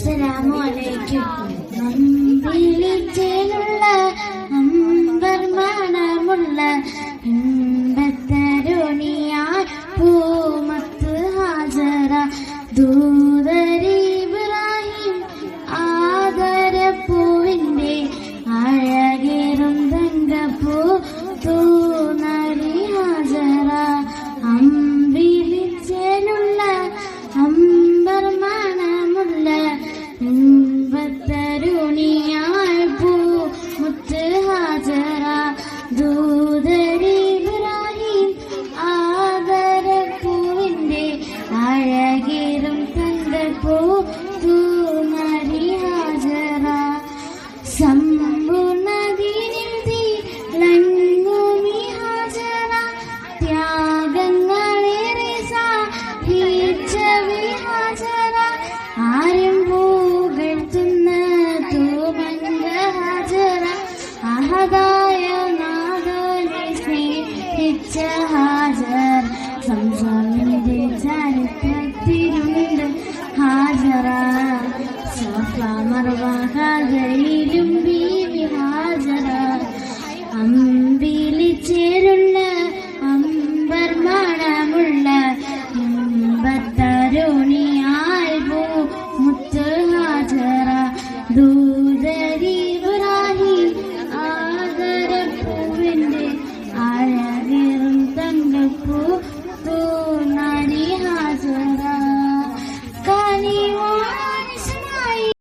അസ്സലാമു അലൈക്കും. അമ്പിളിച്ചേലുള്ള അമ്പർ മണമുള്ള ഇമ്പത്തരുണിയായി പൂമത്ത് ഹാജറ ദൂതരി ഇബ്രാഹിം ആദരപ്പൂവിന്റെ അഴകേറും തങ്കപ്പൂ തൂനരി ഹാജറ അമ്പിളിച്ചേലുള്ള അമ്പർ മണമുള്ള ഇമ്പത്തരുണിയായി പൂമുത്ത് ഹാജറ ദൂതരി ഇബ്രാഹിം ആദരപ്പൂവിന്റെ അഴകേറും തങ്കപ്പൂ തൂനരി ഹാജറ സമ്പൂർണ്ണതീനിൽ തിളങ്ങുമീ ഹാജറ ത്യാഗങ്ങളേറെ സഹിച്ചവി ഹാജറ ആരും പുകഴ്ത്തുന്ന തൂമങ്ക ഹാജറ അഹദായ നാഥനെ സ്നേഹിച്ച ഹാജർ സംസാരിന്റെ ചരിത്രത്തിലുണ്ട് ഹാജറ സഫ മർവ ഹാജയിലും